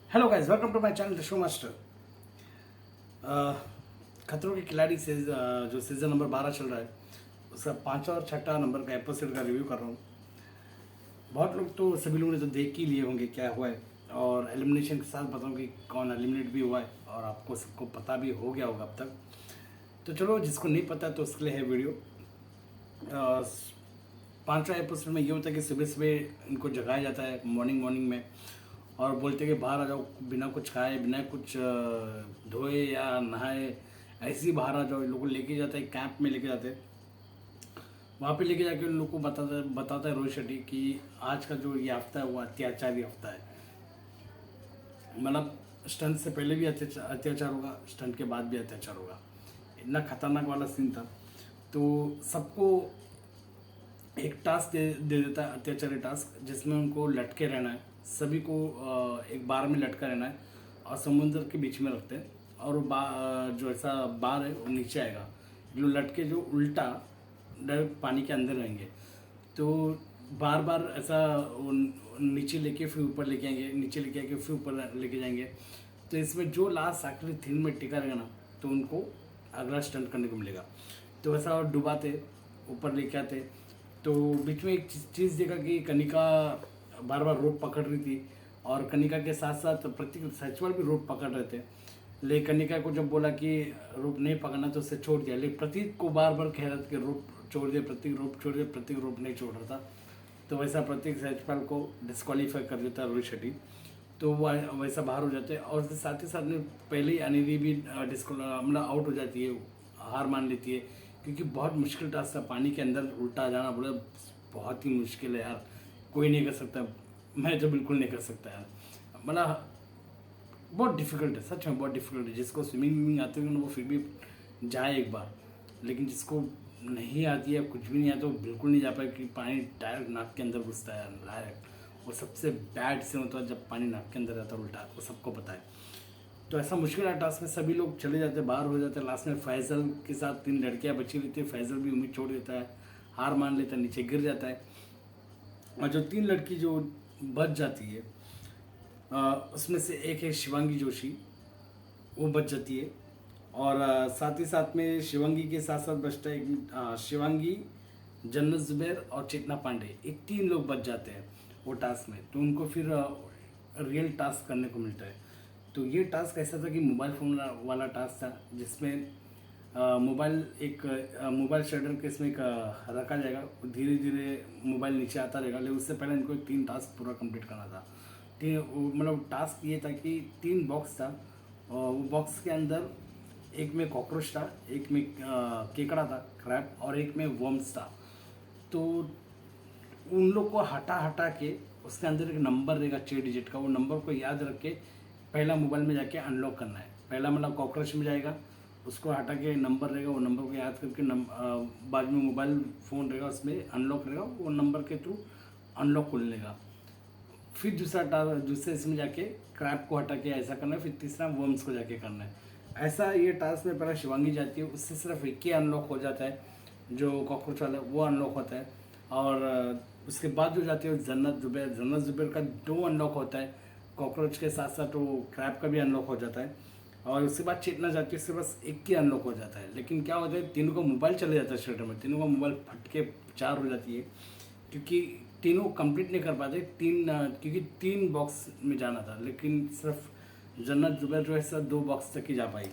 Hello guys, welcome to my channel the show master. खतरों के खिलाड़ी से जो सीजन नंबर 12 चल रहा है उसका 5वां और 6वां नंबर का एपिसोड का रिव्यू कर रहा हूँ। बहुत लोग तो सभी लोगों ने तो देख ही लिए होंगे क्या हुआ है, और एलिमिनेशन के साथ बताऊँ कि कौन एलिमिनेट भी हुआ है और आपको सबको पता भी हो गया होगा अब तक। तो चलो, जिसको नहीं पता तो उसके लिए है वीडियो। 5वां एपिसोड में ये होता है कि सुबह सुबह इनको जगाया जाता है मॉर्निंग में, और बोलते हैं कि बाहर आ जाओ, बिना कुछ खाए बिना कुछ धोए या नहाए ऐसे ही बाहर आ जाओ। इन लोगों को लेके जाता है, कैंप में लेके जाते हैं। वहाँ पे लेके जाके उन लोग को बताता है रोहित शेट्टी कि आज का जो ये हफ्ता है वो अत्याचारी हफ्ता है। मतलब स्टंट से पहले भी अत्याचार होगा, स्टंट के बाद भी अत्याचार होगा। इतना खतरनाक वाला सीन था। तो सबको एक टास्क दे देता है, अत्याचारी टास्क, जिसमें उनको लटके रहना है। सभी को एक बार में लटका रहना है और समुद्र के बीच में रखते हैं, और वो जो ऐसा बार है वो नीचे आएगा। जो लटके जो उल्टा डायरेक्ट पानी के अंदर रहेंगे, तो बार बार ऐसा नीचे लेके फिर ऊपर लेके आएंगे, नीचे लेके आके फिर ऊपर लेके जाएंगे। तो इसमें जो लास्ट आखिरी 3 में टिका रहेगा ना, तो उनको अगला स्टंट करने को मिलेगा। तो वैसा डुबाते, ऊपर लेके आते। तो बीच में एक चीज़ देखा कि कनिका बार बार रोप पकड़ रही थी, और कनिका के साथ साथ प्रतीक सचवाल भी रोप पकड़ रहे थे। लेकिन कनिका को जब बोला कि रोप नहीं पकड़ना तो उसे छोड़ दिया, लेकिन प्रतीक को बार बार कह रहा था कि रोप छोड़ दे, प्रतीक रोप छोड़ दे, प्रतीक रोप नहीं छोड़ रहा था। तो वैसा प्रतीक सचपाल को डिस्क्वालीफाई कर देता रोहित शेट्टी। तो वो वैसा बाहर हो जाते हैं, और उसके साथ ही साथ में पहले ही अनिधि भी मतलब आउट हो जाती है, हार मान लेती है। क्योंकि बहुत मुश्किल टास्क था, पानी के अंदर उल्टा आ जाना बोला, बहुत ही मुश्किल है यार, कोई नहीं कर सकता। मैं तो बिल्कुल नहीं कर सकता यार, मतलब बहुत डिफिकल्ट है, सच में बहुत डिफिकल्ट है। जिसको स्विमिंग आती है वो फिर भी जाए एक बार, लेकिन जिसको नहीं आती है, कुछ भी नहीं आता, वो बिल्कुल नहीं जा पाए, कि पानी डायरेक्ट नाक के अंदर घुसता है डायरेक्ट। और सबसे बैड से होता है जब पानी नाक के अंदर रहता है उल्टा, वो सबको पता है। तो ऐसा मुश्किल है टास्क में, सभी लोग चले जाते हैं, बाहर हो जाते हैं। लास्ट में फैजल के साथ 3 लड़कियां बची रहती है। फैजल भी उम्मीद छोड़ देता है, हार मान लेता है, नीचे गिर जाता है। और जो 3 लड़की जो बच जाती है, उसमें से एक है शिवांगी जोशी, वो बच जाती है। और साथ ही साथ में शिवांगी के साथ साथ बचता है शिवांगी, जन्नत जुबैर और चेतना पांडे, एक 3 लोग बच जाते हैं वो टास्क में। तो उनको फिर रियल टास्क करने को मिलता है। तो ये टास्क ऐसा था कि मोबाइल फ़ोन वाला टास्क था, जिसमें मोबाइल मोबाइल शटर के इसमें एक रखा जाएगा। धीरे धीरे मोबाइल नीचे आता रहेगा, लेकिन उससे पहले इनको 3 टास्क पूरा कंप्लीट करना था। मतलब टास्क ये था कि 3 बॉक्स था, और वो बॉक्स के अंदर एक में कॉकरोच था, एक में केकड़ा था, क्रैब, और एक में वर्म्स था। तो उन लोग को हटा हटा के उसके अंदर एक नंबर रहेगा 6 डिजिट का, वो नंबर को याद रख के पहला मोबाइल में जाके अनलॉक करना है। पहला मतलब कॉकरोच में जाएगा, उसको हटा के नंबर रहेगा, वो नंबर को याद करके बाद में मोबाइल फ़ोन रहेगा, उसमें अनलॉक रहेगा, वो नंबर के थ्रू अनलॉक खोल लेगा। फिर दूसरे इसमें जाके क्रैप को हटा के ऐसा करना है, फिर तीसरा वर्म्स को जाके करना है। ऐसा ये टास्क में पहले शिवांगी जाती है, उससे सिर्फ एक ही अनलॉक हो जाता है, जो कॉकरोच वाला वो अनलॉक होता है। और उसके बाद जो जाती है जन्नत जुबैर का 2 अनलॉक होता है, कॉकरोच के साथ साथ वो क्रैप का भी अनलॉक हो जाता है। और उसके बाद चेतना जाती है, उससे बस एक ही अनलॉक हो जाता है। लेकिन क्या होता है, तीनों का मोबाइल चले जाता है शटर में, तीनों का मोबाइल फट के 4 हो जाती है, क्योंकि तीनों कंप्लीट नहीं कर पाते। क्योंकि 3 बॉक्स में जाना था, लेकिन सिर्फ जन्नत जुबैर जो है सर 2 बॉक्स तक ही जा पाई।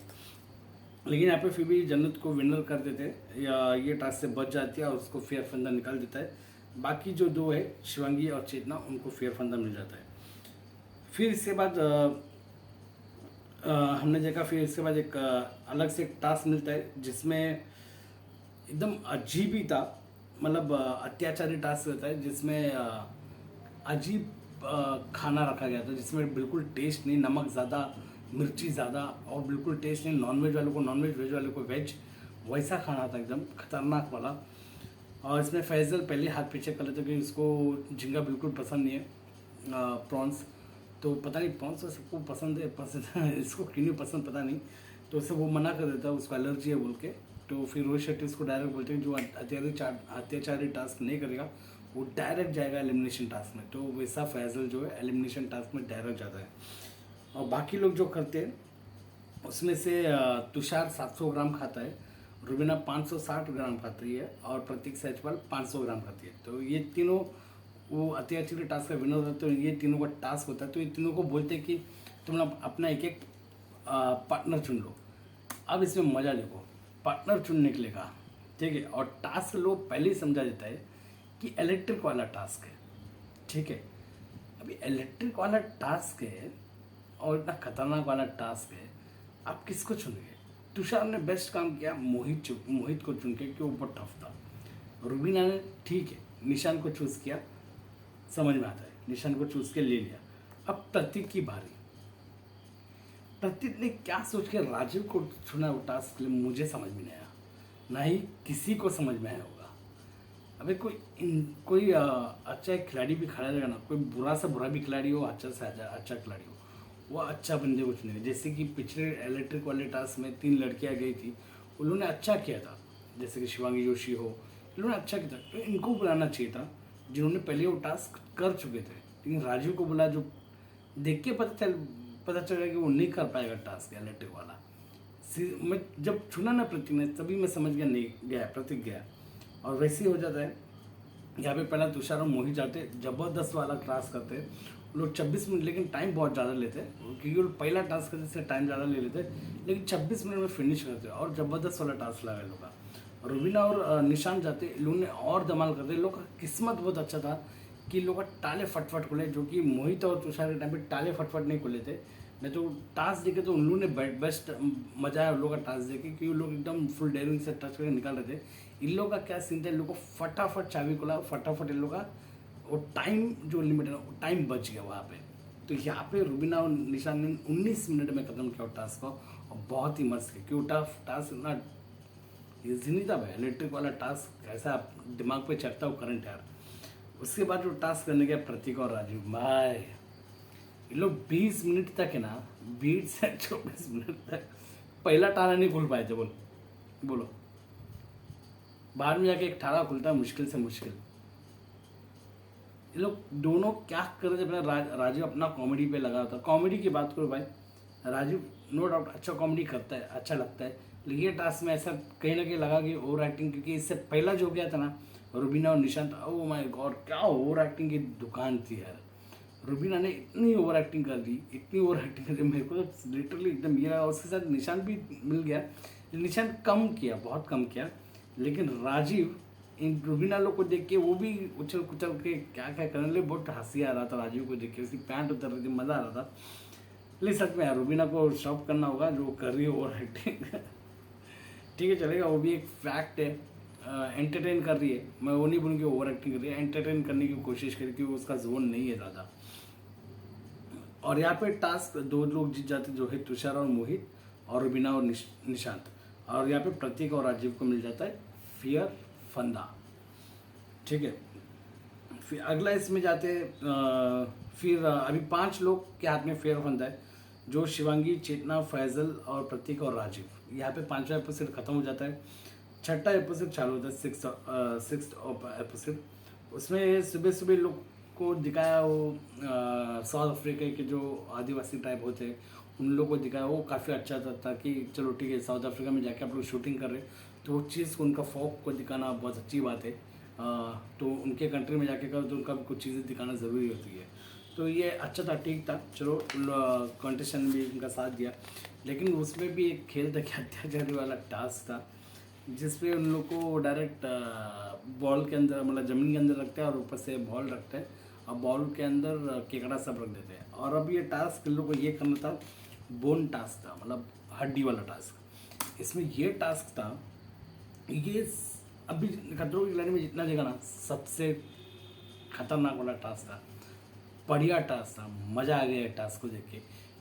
लेकिन यहाँ पे फिर भी जन्नत को विनर कर देते हैं, या ये टास्क से बच जाती है और उसको फेयर फंदा निकाल देता है। बाकी जो 2 है शिवांगी और चेतना, उनको फेयर फंदा मिल जाता है। फिर इसके बाद हमने देखा, फिर इसके बाद एक अलग से एक टास्क मिलता है, जिसमें एकदम अजीब ही था। मतलब अत्याचारी टास्क रहता है, जिसमें अजीब खाना रखा गया था, जिसमें बिल्कुल टेस्ट नहीं, नमक ज़्यादा, मिर्ची ज़्यादा, और बिल्कुल टेस्ट नहीं। नॉनवेज वालों को नॉनवेज, वेज वालों को वेज, वैसा खाना था एकदम खतरनाक वाला। और इसमें फैजल पहले हाथ पीछे कर लेते कि उसको झींगा बिल्कुल पसंद नहीं है, प्रॉन्स। तो पता नहीं प्रॉन्स तो सबको पसंद है इसको क्यों नहीं पसंद पता नहीं। तो उससे वो मना कर देता है, उसको एलर्जी है बोल के। तो फिर रोहित शेट्टी उसको डायरेक्ट बोलते हैं जो अत्याचारी टास्क नहीं करेगा वो डायरेक्ट जाएगा एलिमिनेशन टास्क में। तो वैसा फैजल जो है एलिमिनेशन टास्क में डायरेक्ट जाता है। और बाकी लोग जो करते हैं उसमें से तुषार 700 ग्राम खाता है, रुबीना 560 ग्राम खाती है और प्रतीक सैचवाल 500 ग्राम खाती है। तो ये तीनों वो अति अच्छी टास्क का विनर होता है। तो ये तीनों का टास्क होता है। तो ये तीनों को बोलते हैं कि तुम लोग अपना एक एक पार्टनर चुन लो। अब इसमें मज़ा देखो, पार्टनर चुनने के लिए कहा, ठीक है। और टास्क लोग पहले ही समझा देता है कि इलेक्ट्रिक वाला टास्क है, ठीक है। अभी इलेक्ट्रिक वाला टास्क है और इतना खतरनाक वाला टास्क है, आप किसको चुनेंगे? तुषार ने बेस्ट काम किया, मोहित को चुन के, क्योंकि वो बहुत टफ था। रुबीना ने ठीक है निशान को चूज़ किया, समझ में आता है, निशान को चूज़ के ले लिया। अब प्रतीक की बारी। प्रतीक ने क्या सोच के राजीव को चुना वो टास्क के लिए, मुझे समझ में नहीं आया, ना ही किसी को समझ में आया होगा। अबे कोई अच्छा एक खिलाड़ी भी खड़ा रहेगा ना, कोई बुरा से बुरा भी खिलाड़ी हो, अच्छा से अच्छा खिलाड़ी हो, वो अच्छा बंदे को चुनेगा। जैसे कि पिछले इलेक्ट्रिक वाले टास्क में 3 लड़कियां गई थी, उन्होंने अच्छा किया था, जैसे कि शिवांगी जोशी हो, इन्होंने अच्छा किया था। तो इनको बुलाना चाहिए था जिन्होंने पहले वो टास्क कर चुके थे। लेकिन राजीव को बुला, जो देख के पता चला कि वो नहीं कर पाएगा टास्क इलेक्ट्रिक वाला। मैं जब चुना ना प्रतीक ने, तभी मैं समझ गया नहीं गया, प्रतीक गया। और वैसे ही हो जाता है। यहाँ पे पहला तुषार और मोहित जाते, ज़बरदस्त वाला टास्क करते हैं लोग 26 मिनट, लेकिन टाइम बहुत ज़्यादा लेते हैं क्योंकि वो पहला टास्क करने से टाइम ज़्यादा ले लेते हैं, लेकिन 26 मिनट में फिनिश करते हैं और ज़बरदस्त वाला टास्क लगा लोग का। रुबीना और निशान जाते, लोगों ने और धमाल करते। लोग का किस्मत बहुत अच्छा था कि लोग का टाले फटफट खुले, जो कि मोहित और तुषार के टाइम पे टाले फटफट नहीं खुले थे। नहीं तो टास्क देखे तो उन लोगों ने बेस्ट मजा आया उन लोगों का टास्क देखे, क्योंकि वो लोग एकदम फुल डेयरिंग से टच करके निकाल रहे थे। इन लोगों का क्या सीन था, इन लोगों को फटाफट चाबी खुला, फटाफट इन लोगों का वो टाइम जो लिमिट है ना, टाइम बच गया वहाँ पे। तो यहाँ पे रुबीना और निशान ने 19 मिनट में खत्म किया टास्क को, और बहुत ही मस्त किया, क्योंकि टास्क इतना ईजी नहीं था भाई। इलेक्ट्रिक वाला टास्क ऐसा दिमाग पे चढ़ता वो करंट यार। उसके बाद जो टास्क करने गया प्रतीक और राजीव, भाई ये लोग 20 मिनट तक है ना, 20 से 24 मिनट तक पहला ताला नहीं खुल पाए थे। बोलो बाद में जाके एक ताला खुलता है, मुश्किल से मुश्किल। ये लोग दोनों क्या कर रहे थे अपना, राजीव अपना कॉमेडी पे लगा था। कॉमेडी की बात करो भाई, राजीव नो डाउट अच्छा कॉमेडी करता है, अच्छा लगता है। लेकिन ये टास्क में ऐसा कहीं ना कहीं लगा कि ओवर एक्टिंग, क्योंकि इससे पहला जो गया था ना रुबीना और निशांत, ओ माय गॉड क्या ओवर एक्टिंग की दुकान थी यार। रुबीना ने इतनी ओवर एक्टिंग कर दी, इतनी ओवर एक्टिंग कर दी, मेरे को तो लिटरली एकदम ये लगा। उसके साथ निशान भी मिल गया, निशान कम किया, बहुत कम किया। लेकिन राजीव इन रुबीना लोग को देख के वो भी उछल कुचल के क्या क्या करने लगे, बहुत हंसी आ रहा था राजीव को देख के, उसकी पैंट उतर रही थी, मज़ा आ रहा था। लेकिन सच में यार रुबीना को शॉप करना होगा जो कर रही है ओवर एक्टिंग। ठीक है चलेगा, वो भी एक फैक्ट है, एंटरटेन कर रही है। मैं वो नहीं बोलूँगी ओवर एक्टिंग कर रही है, एंटरटेन करने की कोशिश करी, क्योंकि उसका जोन नहीं है ज़्यादा। और यहाँ पे टास्क 2 लोग जीत जाते, जो है तुषार और मोहित, और रुबीना और निशांत। और यहाँ पे प्रतीक और राजीव को मिल जाता है फियर फंदा, ठीक है। फिर अगला इसमें जाते फिर अभी 5 लोग के हाथ में फेयर फंदा है, जो शिवांगी, चेतना, फैजल और प्रतीक और राजीव। यहाँ पे 5वां एपिसोड खत्म हो जाता है, 6ठा एपिसोड चालू होता है, 6th एपिसोड। उसमें सुबह सुबह लोग को दिखाया वो साउथ अफ्रीका के जो आदिवासी टाइप होते हैं उन लोगों को दिखाया, वो काफ़ी अच्छा था। ताकि चलो ठीक है साउथ अफ्रीका में जाके आप लोग शूटिंग कर रहे तो वो चीज़ को, उनका फोक को दिखाना बहुत अच्छी बात है। तो उनके कंट्री में जाके करो तो उनका भी कुछ चीज़ें दिखाना ज़रूरी होती है। तो ये अच्छा था, ठीक था, चलो कॉन्टेस्टेंट भी उनका साथ दिया। लेकिन उसमें भी एक खेल था कि अत्याचारी वाला टास्क था, जिसपे उन लोग को डायरेक्ट बॉल के अंदर, मतलब ज़मीन के अंदर रखते हैं और ऊपर से बॉल रखते हैं और बॉल के अंदर केकड़ा सब रख देते हैं। और अब ये टास्क इन लोग को ये करना था, बोन टास्क था, मतलब हड्डी वाला टास्क। इसमें ये टास्क था, ये अभी खतरों की खिलाड़ी में जितना जगह ना सबसे खतरनाक वाला टास्क था, बढ़िया टास्क था, मज़ा आ गया टास्क को देख के।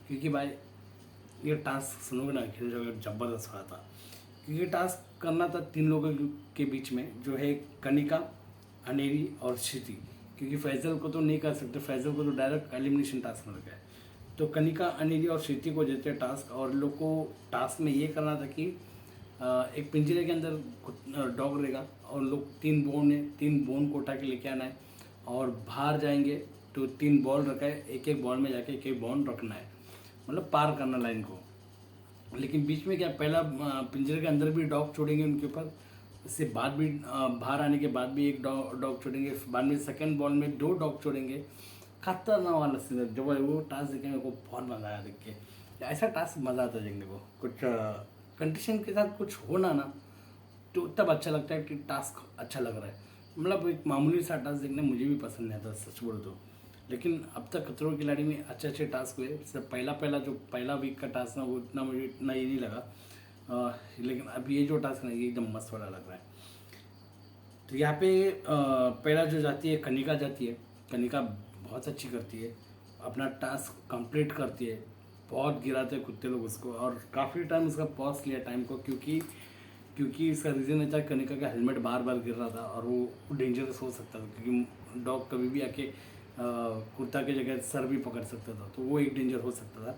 क्योंकि भाई ये टास्क सुनोगे ना खेल जाओगे, ज़बरदस्त रहा था। क्योंकि ये टास्क करना था 3 लोगों के बीच में, जो है कनिका, अनेरी और क्षिति। क्योंकि फैजल को तो नहीं कर सकते, फैजल को तो डायरेक्ट एलिमिनेशन टास्क मिल गया। तो कनिका, अनेरी और क्षिति को देते टास्क, और लोग को टास्क में ये करना था कि एक पिंजरे के अंदर डॉग रहेगा और लोग 3 बोन को उठा के लेके आना है और बाहर जाएंगे तो 3 बॉल रखा है, एक एक बॉल में जाके एक एक बॉल रखना है। मतलब पार करना लाइन को। लेकिन बीच में क्या, पहला पिंजरे के अंदर भी डॉग छोड़ेंगे उनके ऊपर, इससे बाद भी बाहर आने के बाद भी एक डॉग छोड़ेंगे, बाद में सेकंड बॉल में 2 डॉग छोड़ेंगे। खतरनाक वाला सीन है। जब वो टास्क देखेंगे मेरे को बहुत मज़ा आया देख के। ऐसा टास्क मज़ा आता है देखने को। कुछ कंडीशन के साथ कुछ होना ना तो तब अच्छा लगता है कि टास्क अच्छा लग रहा है। मतलब एक मामूली सा टास्क देखना मुझे भी पसंद नहीं आता सच बोलो तो। लेकिन अब तक खतरों के खिलाड़ी में अच्छे अच्छे टास्क हुए। जैसे पहला वीक का टास्क ना, वो मुझे इतना ये नहीं लगा। लेकिन अब ये जो टास्क है ये एकदम मस्त वाला लग रहा है। तो यहाँ पे पहला जो जाती है कनिका जाती है। कनिका बहुत अच्छी करती है, अपना टास्क कंप्लीट करती है। बहुत गिराते हैं कुत्ते लोग उसको, और काफ़ी टाइम उसका पॉज लिया टाइम को, क्योंकि इसका रीज़न ये था कनिका का हेलमेट बार बार गिर रहा था और वो डेंजरस हो सकता था, क्योंकि डॉग कभी भी आके कुत्ता की जगह सर भी पकड़ सकता था, तो वो एक डेंजर हो सकता था।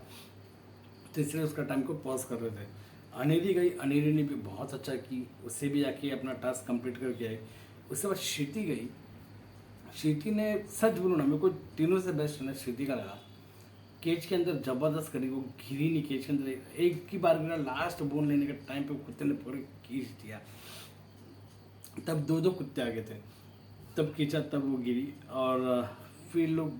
तो इसलिए उसका टाइम को पॉज कर रहे थे। अनेरी गई, अनेरी ने भी बहुत अच्छा की, उससे भी जाके अपना टास्क कंप्लीट करके आई। उसके बाद श्रुति गई। श्रुति ने, सच बोलूँ ना, मेरे को तीनों से बेस्ट ना श्रुति का लगा। केज के अंदर जबरदस्त करी, वो घिरी नहीं केज के अंदर, एक ही बार गिरा। लास्ट बोन लेने के टाइम पे कुत्ते ने पूरे खींच दिया। तब 2 कुत्ते आ गए थे, तब खींचा, तब वो गिरी। और फिर लोग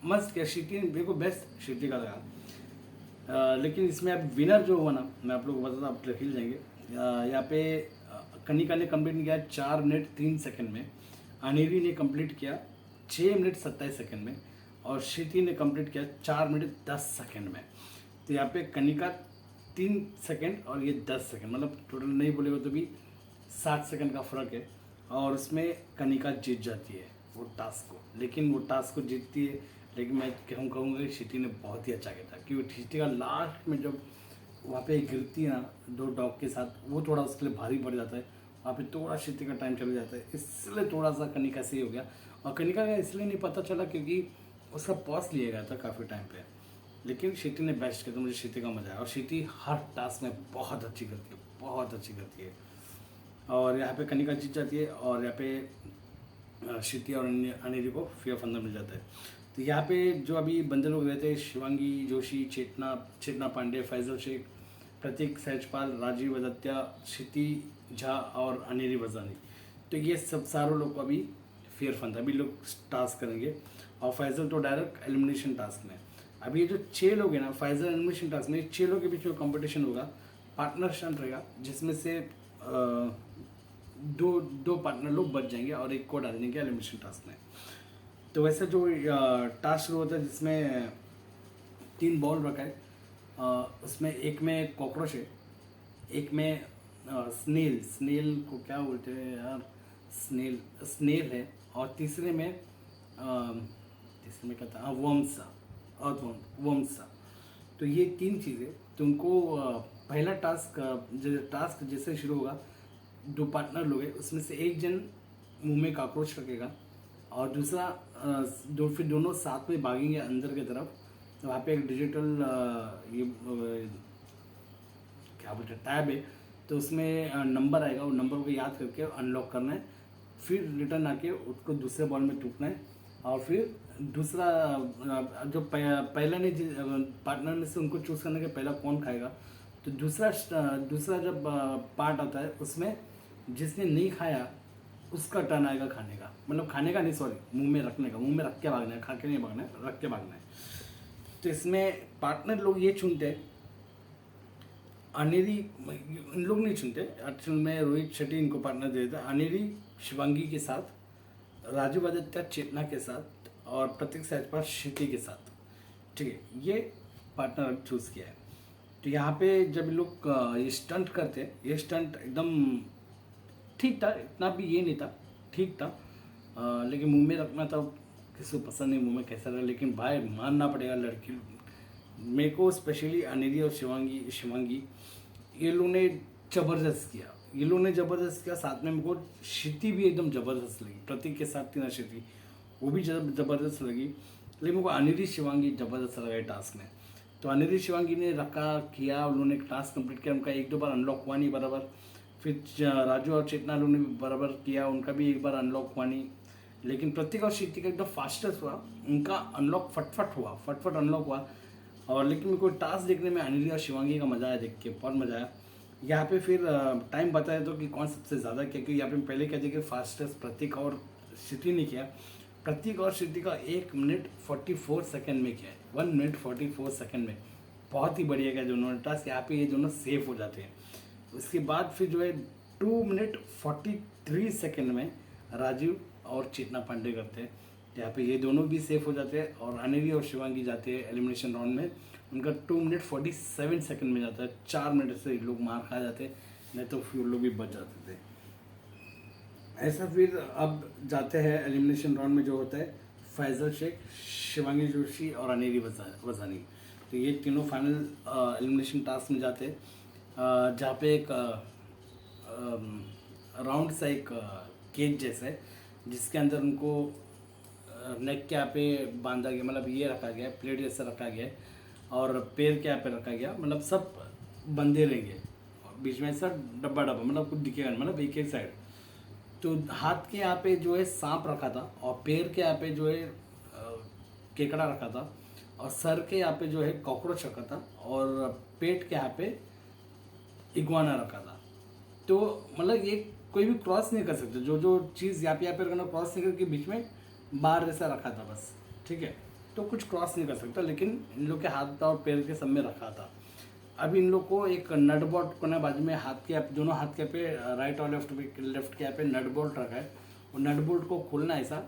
मस्त किया। श्रुति मेरे को बेस्ट श्रुति का लगा। लेकिन इसमें अब विनर जो हुआ ना, मैं आप लोग को बताता, आप हिल जाएंगे। यहाँ पे कनिका ने कंप्लीट किया 4 मिनट 3 सेकंड में। अनेरी ने कंप्लीट किया 6 मिनट 27 सेकंड में। और श्रुति ने कंप्लीट किया 4 मिनट 10 सेकंड में। तो यहाँ पे कनिका 3 सेकंड और ये 10 सेकंड, मतलब टोटल नहीं बोलेगा तो भी 7 सेकंड का फ़र्क है। और उसमें कनिका जीत जाती है वो टास्क को। लेकिन वो टास्क को जीतती है, लेकिन मैं कहूँगा कि श्रुति ने बहुत ही अच्छा किया था, क्योंकि श्रुति का लास्ट में जब वहाँ पे गिरती है ना 2 डॉग के साथ, वो थोड़ा उसके लिए भारी पड़ जाता है। वहाँ पे थोड़ा श्रुति का टाइम चला जाता है, इसलिए थोड़ा सा कनिका से ही हो गया। और कनिका का इसलिए नहीं पता चला क्योंकि उसका पॉज लिया गया था काफ़ी टाइम पे। लेकिन श्रुति ने बेस्ट किया, तो मुझे श्रुति का मज़ा आया। और श्रुति हर टास्क में बहुत अच्छी करती है, बहुत अच्छी करती है। और यहाँ पे कनिका जीत जाती है, और यहाँ पे श्रुति और अनेरी को फेयर फंदा मिल जाता है। तो यहाँ पे जो अभी बंदे लोग रहते हैं, शिवांगी जोशी, चेतना पांडे, फैजल शेख, प्रतीक सहजपाल, राजीव अदत्या, क्षिति झा और अनेरी वजानी, तो ये सब सारों लोग को अभी फेयर फंदा अभी लोग टास्क करेंगे। और फैजल तो डायरेक्ट एलिमिनेशन टास्क में। अभी ये जो 6 लोग हैं ना, फैजल एलिमिनेशन टास्क में 6 लोग के बीच में कंपटीशन होगा। पार्टनर स्टंट रहेगा, जिसमें से दो पार्टनर लोग बच जाएंगे और एक को डाल देंगे एलिमिनेशन टास्क में। तो वैसे जो टास्क शुरू होता है, जिसमें 3 बॉल रखा है, उसमें एक में कॉकरोच है, एक में स्नेल को क्या बोलते हैं यार, स्नेल है, और तीसरे में क्या था, वर्म्स था। तो ये 3 चीज़ें, तो उनको पहला टास्क जैसे शुरू होगा, 2 पार्टनर लोग हैं, उसमें से एक जन मुंह में कॉकरोच रखेगा, और दूसरा फिर दोनों साथ में भागेंगे अंदर की तरफ। तो वहाँ पे एक डिजिटल क्या बोलते हैं, टैब है, तो उसमें नंबर आएगा, वो नंबर को याद करके अनलॉक करना है। फिर रिटर्न आके उसको दूसरे बॉल में टूटना है, और फिर दूसरा जो पहला ने पार्टनर में से उनको चूज़ करने के पहला कौन खाएगा। तो दूसरा जब पार्ट आता है, उसमें जिसने नहीं खाया उसका टर्न आएगा खाने का, मतलब खाने का नहीं, सॉरी, मुंह में रखने का। मुंह में रख के भागना है, खा के नहीं भागना है, रख के भागना है। तो इसमें पार्टनर लोग ये चुनते हैं, अनेरी इन लोग नहीं चुनते, एक्चुअल में रोहित शेट्टी इनको पार्टनर दे देता है। अनेरी शिवांगी के साथ, राजू आदित्य चेतना के साथ, और प्रतीक सहजपाल श्रुति के साथ, ठीक है, ये पार्टनर चूज़ किया है। तो यहाँ पे जब लोग ये स्टंट करते हैं, ये स्टंट एकदम ठीक था, इतना भी ये नहीं था, ठीक था। लेकिन मुंह में रखना था, किसी को पसंद नहीं मुंह में कैसा रहा। लेकिन भाई मानना पड़ेगा, लड़की मेरे को स्पेशली अनेरी और शिवांगी ये लोग ने ज़बरदस्त किया, साथ में मेरे को श्रुति भी एकदम ज़बरदस्त लगी। प्रतीक के साथ थी ना श्रुति, वो भी ज़बरदस्त लगी। लेकिन मेरे को अनेरी शिवांगी ज़बरदस्त लगा टास्क में। तो अनेरी शिवांगी ने रखा किया, उन्होंने टास्क कंप्लीट किया, उनका 1-2 बार अनलॉक हुआ नहीं बराबर। फिर राजू और चेतना लोगों ने भी बराबर किया, उनका भी 1 बार अनलॉक हुआ नहीं। लेकिन प्रतीक और श्रुति का एकदम फास्टेस्ट हुआ, उनका अनलॉक फटफट अनलॉक हुआ। और लेकिन मेरे को टास्क देखने में अनिल और शिवांगी का मज़ा आया, देख के बहुत मज़ा आया। यहाँ पे फिर टाइम बताया तो कि कौन सबसे ज़्यादा किया, क्योंकि यहाँ पे पहले कहते कि फास्टेस्ट प्रतीक और श्रुति ने किया। प्रतीक और श्रुति का 1 मिनट 44 सेकंड में किया है, 1 मिनट 44 सेकंड में, बहुत ही बढ़िया किया दोनों ने टास्क। यहाँ पे ये दोनों सेफ हो जाते हैं। उसके बाद फिर जो है 2 मिनट 43 सेकंड में राजीव और चेतना पांडे करते हैं। यहाँ पे ये दोनों भी सेफ हो जाते हैं और अनिल और शिवांगी जाते हैं एलिमिनेशन राउंड में। उनका 2 मिनट 47 सेकंड में जाता है। 4 मिनट से लोग मार खा जाते हैं, नहीं तो फिर लोग भी बच जाते थे। ऐसा फिर अब जाते हैं एलिमिनेशन राउंड में, जो होता है फैजल शेख, शिवांगी जोशी और अनेरी वजानी। तो ये तीनों फाइनल एलिमिनेशन टास्क में जाते हैं, जहाँ पे एक राउंड सा एक केज जैसा है, जिसके अंदर उनको नेक के यहाँ पे बांधा गया, मतलब ये रखा गया है, प्लेट जैसा रखा गया है, और पैर के यहाँ पे रखा गया, मतलब सब बंधे रहेंगे। बीच में ऐसा डब्बा डब्बा, मतलब कुछ दिखेगा, मतलब एक एक साइड। तो हाथ के यहाँ पे जो है सांप रखा था, और पैर के यहाँ पे जो है केकड़ा रखा था, और सर के यहाँ पे जो है कॉकरोच रखा था, और पेट के यहाँ पे इग्वाना रखा था। तो मतलब ये कोई भी क्रॉस नहीं कर सकते, जो जो चीज़ यहाँ पे करना क्रॉस नहीं करके बीच में बार जैसा रखा था बस, ठीक है। तो कुछ क्रॉस नहीं कर सकता, लेकिन इन लोग के हाथ और पैर के सब में रखा था। अब इन लोग को एक नट बोल्ट को ना बाजू में हाथ के दोनों हाथ के पे राइट और लेफ्ट के यहाँ पे नट बोल्ट रखा है। वो नट बोल्ट को खोलना है ऐसा,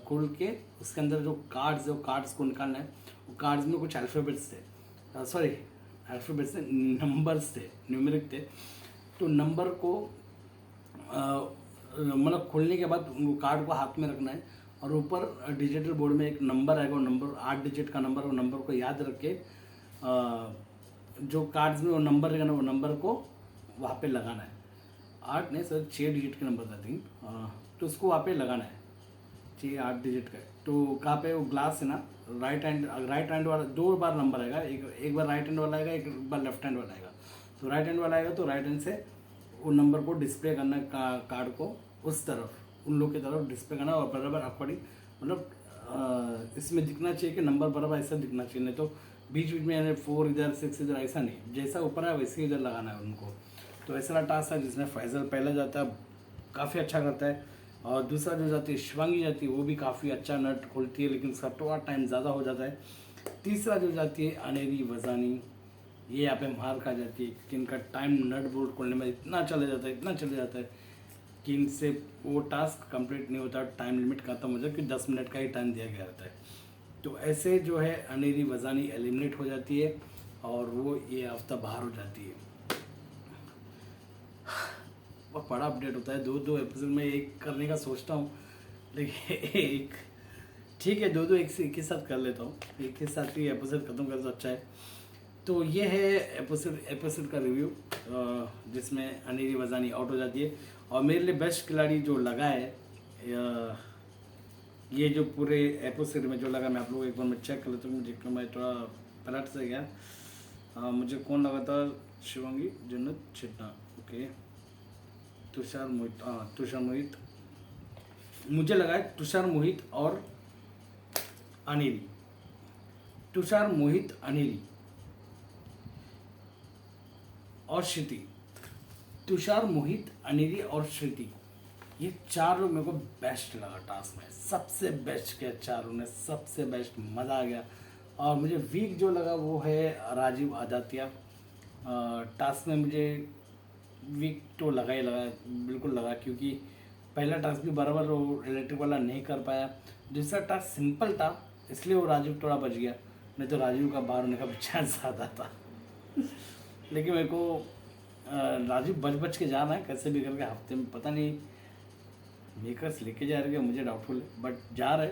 खोल के उसके अंदर जो कार्ड्स है वो कार्ड्स को निकालना है। वो कार्ड्स में कुछ अल्फ़ाबेट्स थे, सॉरी अल्फ़ाबेट्स थे, नंबर्स थे, न्यूमेरिक थे। तो नंबर को मतलब खोलने के बाद वो कार्ड को हाथ में रखना है, और ऊपर डिजिटल बोर्ड में एक नंबर आएगा, वो नंबर 8 डिजिट का नंबर, वो नंबर को याद रख के जो कार्ड्स में वो नंबर रहेगा ना, वो नंबर को वहाँ पे लगाना है। 8 नहीं सर 6 डिजिट के नंबर था थिंक, तो उसको वहाँ पे लगाना है, 6-8 डिजिट का। तो कहाँ पे वो ग्लास है ना, राइट हैंड वाला 2 बार नंबर आएगा, एक बार राइट हैंड वाला आएगा, एक बार लेफ्ट हैंड वाला आएगा। तो राइट हैंड वाला आएगा तो राइट हैंड से वो नंबर को डिस्प्ले करना है, कार्ड को उस तरफ, उन लोग की तरफ डिस्प्ले करना, और बराबर अकॉर्डिंग मतलब इसमें दिखना चाहिए कि नंबर बराबर ऐसा दिखना चाहिए, नहीं तो बीच बीच में 4 इधर 6 इधर ऐसा नहीं, जैसा ऊपर है वैसे ही इधर लगाना है उनको। तो ऐसा टास्क है जिसमें फैजल पहला जाता है, काफ़ी अच्छा करता है, और दूसरा जो जाती है शिवांगी जाती है, वो भी काफ़ी अच्छा नट खोलती है, लेकिन उसका थोड़ा टाइम ज़्यादा हो जाता है। तीसरा जो जाती है अनेरी वजानी, ये यहाँ पे मार खा जाती है, क्योंकि इनका टाइम नट बोल्ट खोलने में इतना चले जाता है कि इनसे वो टास्क कंप्लीट नहीं होता, टाइम लिमिट खत्म हो जाए, कि 10 मिनट का ही टाइम दिया गया रहता है। तो ऐसे जो है अनेरी वजानी एलिमिनेट हो जाती है, और वो ये हफ्ता बाहर हो जाती है। बहुत बड़ा अपडेट होता है, 2 एपिसोड में एक करने का सोचता हूँ, लेकिन एक ठीक है, 2 एक ही साथ कर लेता हूँ, एक ही साथ ही एपिसोड खत्म कर तो अच्छा है। तो ये है एपिसोड का रिव्यू, जिसमें अनेरी वजानी आउट हो जाती है। और मेरे लिए बेस्ट खिलाड़ी जो लगा है, ये जो पूरे एपिसोड में जो लगा, मैं आप लोग एक बार मैं चेक कर लेता हूँ, मुझे मैं थोड़ा पलट से गया। मुझे कौन लगा था, शिवांगी, जन्नत, चेतना, ओके, तुषार मोहित, मुझे लगा है तुषार मोहित और अनिल, तुषार मोहित अनिल और श्रुति, तुषार मोहित अनिल और श्रुति, ये 4 लोग मेरे को बेस्ट लगा टास्क में, सबसे बेस्ट किया चारों ने, सबसे बेस्ट, मज़ा आ गया। और मुझे वीक जो लगा वो है राजीव आदात्य। टास्क में मुझे वीक तो लगा ही लगा, बिल्कुल लगा, क्योंकि पहला टास्क भी बराबर वो इलेक्ट्रिक वाला नहीं कर पाया, दूसरा टास्क सिंपल था, इसलिए वो राजीव थोड़ा बच गया, नहीं तो राजीव का बाहर होने का चांस ज़्यादा था। लेकिन मेरे को राजीव बच के जा रहा है कैसे भी करके, हफ्ते में पता नहीं मेकर्स लेके जा रहे हैं, मुझे डाउटफुल है, बट जा रहे।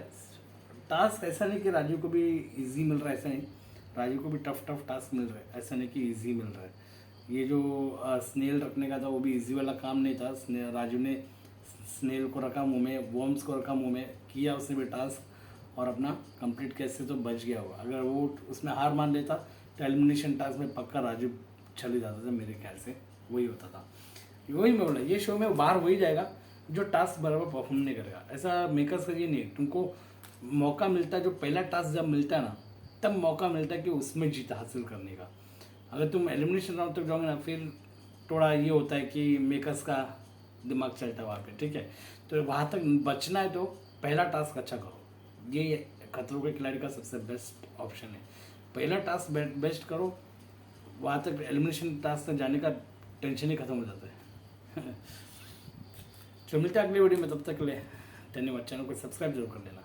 टास्क ऐसा नहीं कि राजीव को भी इजी मिल रहा है, ऐसा नहीं, राजीव को भी टफ टास्क मिल रहा है, ऐसा नहीं कि इजी मिल रहा है। ये जो स्नेल रखने का था वो भी इजी वाला काम नहीं था, राजीव ने स्नेल को रखा मुँह में, वॉर्म्स को रखा मुँह में, किया उसने भी टास्क और अपना कंप्लीट कैसे तो बच गया होगा। अगर वो उसमें हार मान लेता तो एलिमिनेशन टास्क में पक्का राजीव चले जाता था, मेरे ख्याल से वही होता था। वही मैं बोला, ये शो में बाहर हो ही जाएगा जो टास्क बराबर परफॉर्म नहीं करेगा। ऐसा मेकर्स का ये नहीं, तुमको मौका मिलता है, जो पहला टास्क जब मिलता है ना, तब मौका मिलता है कि उसमें जीत हासिल करने का। अगर तुम एलिमिनेशन राउंड तक जाओगे ना, फिर थोड़ा ये होता है कि मेकर्स का दिमाग चलता है वहाँ पे, ठीक है। तो वहाँ तक बचना है तो पहला टास्क अच्छा करो, ये खतरों के खिलाड़ी का सबसे बेस्ट ऑप्शन है। पहला टास्क बेस्ट करो, वहाँ तक एलिमिनेशन टास्क तक जाने का टेंशन ही खत्म हो जाता है। तो मिलते हैं अगली वीडियो में, तब तक ले धन्यवाद। चैनल को सब्सक्राइब जरूर कर लेना।